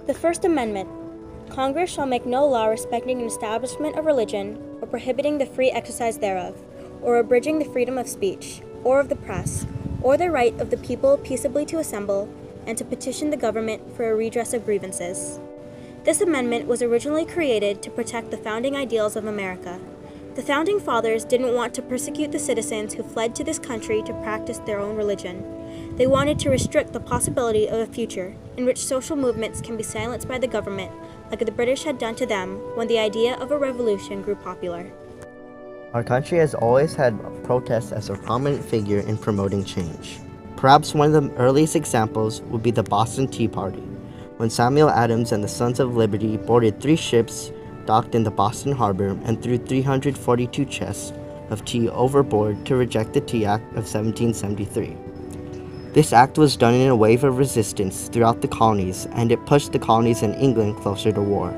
The First Amendment. Congress shall make no law respecting an establishment of religion, or prohibiting the free exercise thereof, or abridging the freedom of speech, or of the press, or the right of the people peaceably to assemble, and to petition the government for a redress of grievances. This amendment was originally created to protect the founding ideals of America. The Founding Fathers didn't want to persecute the citizens who fled to this country to practice their own religion. They wanted to restrict the possibility of a future in which social movements can be silenced by the government, like the British had done to them when the idea of a revolution grew popular. Our country has always had protests as a prominent figure in promoting change. Perhaps one of the earliest examples would be the Boston Tea Party, when Samuel Adams and the Sons of Liberty boarded 3 ships docked in the Boston Harbor and threw 342 chests of tea overboard to reject the Tea Act of 1773. This act was done in a wave of resistance throughout the colonies, and it pushed the colonies in England closer to war.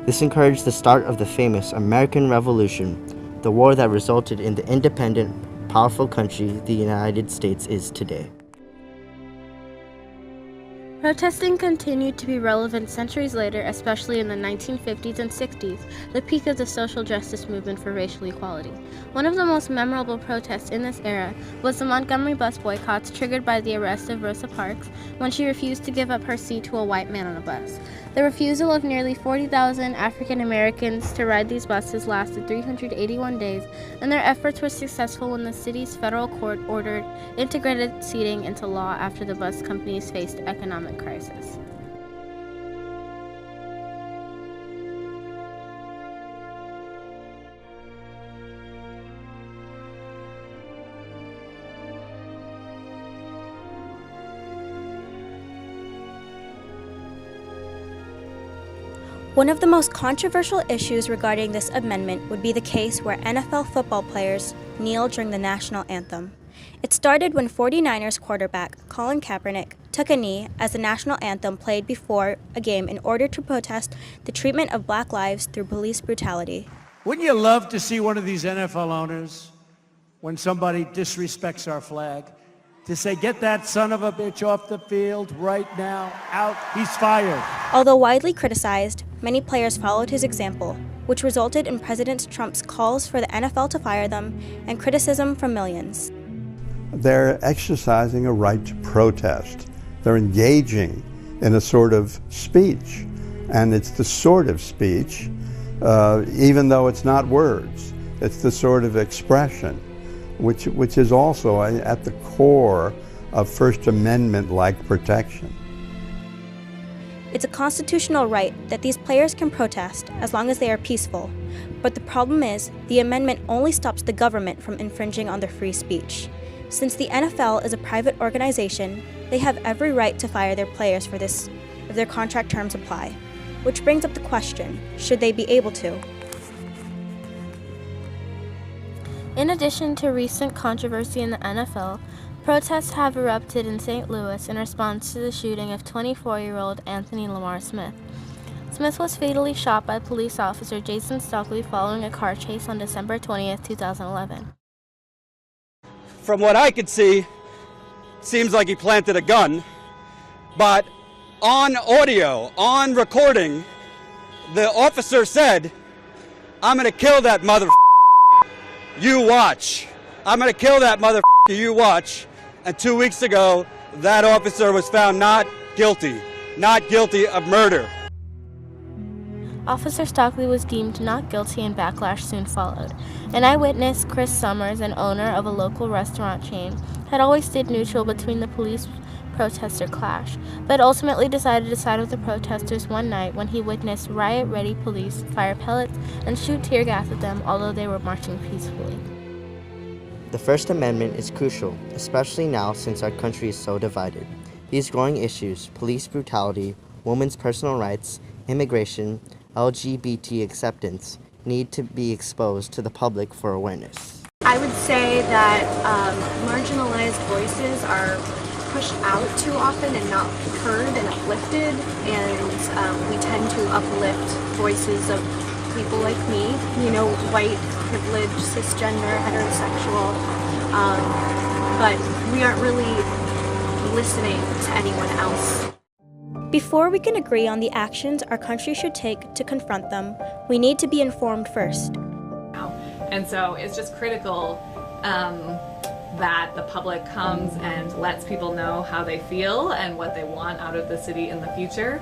This encouraged the start of the famous American Revolution, the war that resulted in the independent, powerful country the United States is today. Protesting continued to be relevant centuries later, especially in the 1950s and 60s, the peak of the social justice movement for racial equality. One of the most memorable protests in this era was the Montgomery bus boycotts triggered by the arrest of Rosa Parks when she refused to give up her seat to a white man on a bus. The refusal of nearly 40,000 African Americans to ride these buses lasted 381 days, and their efforts were successful when the city's federal court ordered integrated seating into law after the bus companies faced economic crisis. One of the most controversial issues regarding this amendment would be the case where NFL football players kneel during the national anthem. It started when 49ers quarterback Colin Kaepernick took a knee as the national anthem played before a game in order to protest the treatment of black lives through police brutality. Wouldn't you love to see one of these NFL owners, when somebody disrespects our flag, to say, get that son of a bitch off the field right now, out, he's fired. Although widely criticized, many players followed his example, which resulted in President Trump's calls for the NFL to fire them and criticism from millions. They're exercising a right to protest. They're engaging in a sort of speech, and it's the sort of speech, even though it's not words, it's the sort of expression, which is also at the core of First Amendment-like protection. It's a constitutional right that these players can protest as long as they are peaceful. But the problem is, the amendment only stops the government from infringing on their free speech. Since the NFL is a private organization, they have every right to fire their players for this if their contract terms apply. Which brings up the question, should they be able to? In addition to recent controversy in the NFL, protests have erupted in St. Louis in response to the shooting of 24-year-old Anthony Lamar Smith. Smith was fatally shot by police officer Jason Stockley following a car chase on December 20th, 2011. From what I could see, seems like he planted a gun, but on audio, on recording, the officer said, "I'm gonna kill that mother. You watch. I'm gonna kill that mother. You watch." And 2 weeks ago, that officer was found not guilty of murder. Officer Stockley was deemed not guilty and backlash soon followed. An eyewitness, Chris Summers, an owner of a local restaurant chain, had always stayed neutral between the police-protester clash, but ultimately decided to side with the protesters one night when he witnessed riot-ready police fire pellets and shoot tear gas at them, although they were marching peacefully. The First Amendment is crucial, especially now since our country is so divided. These growing issues, police brutality, women's personal rights, immigration, LGBT acceptance, need to be exposed to the public for awareness. I would say that marginalized voices are pushed out too often and not heard and uplifted, and we tend to uplift voices of people like me, white, privileged, cisgender, heterosexual, but we aren't really listening to anyone else. Before we can agree on the actions our country should take to confront them, we need to be informed first. And so it's just critical that the public comes and lets people know how they feel and what they want out of the city in the future.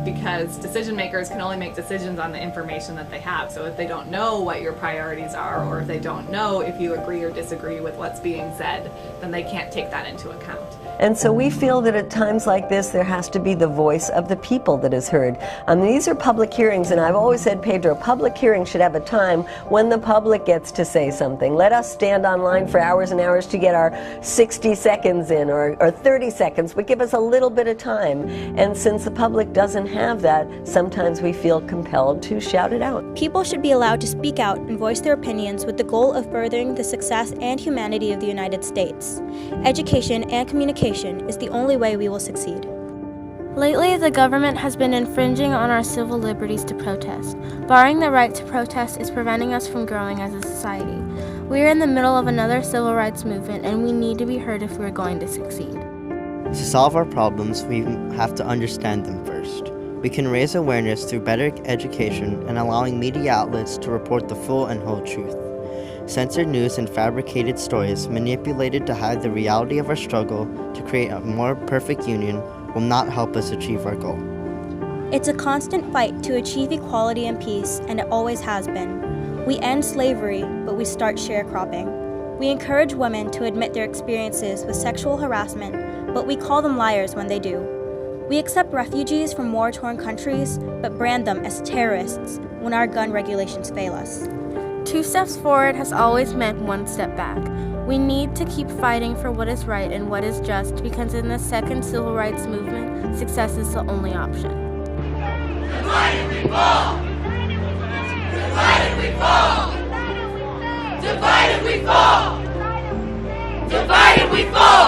Because decision makers can only make decisions on the information that they have. So if they don't know what your priorities are, or if they don't know if you agree or disagree with what's being said, then they can't take that into account. And so we feel that at times like this, there has to be the voice of the people that is heard. These are public hearings, and I've always said, Pedro, public hearings should have a time when the public gets to say something. Let us stand online for hours and hours to get our 60 seconds in, or 30 seconds, but give us a little bit of time. And since the public doesn't have that, sometimes we feel compelled to shout it out. People should be allowed to speak out and voice their opinions with the goal of furthering the success and humanity of the United States. Education and communication is the only way we will succeed. Lately, the government has been infringing on our civil liberties to protest. Barring the right to protest is preventing us from growing as a society. We are in the middle of another civil rights movement, and we need to be heard if we're going to succeed. To solve our problems, we have to understand them first. We can raise awareness through better education and allowing media outlets to report the full and whole truth. Censored news and fabricated stories manipulated to hide the reality of our struggle to create a more perfect union will not help us achieve our goal. It's a constant fight to achieve equality and peace, and it always has been. We end slavery, but we start sharecropping. We encourage women to admit their experiences with sexual harassment, but we call them liars when they do. We accept refugees from war-torn countries, but brand them as terrorists when our gun regulations fail us. 2 steps forward has always meant 1 step back. We need to keep fighting for what is right and what is just, because in the second civil rights movement, success is the only option. Divided we fall! Divided we fall! Divided we fall! Divided we fall!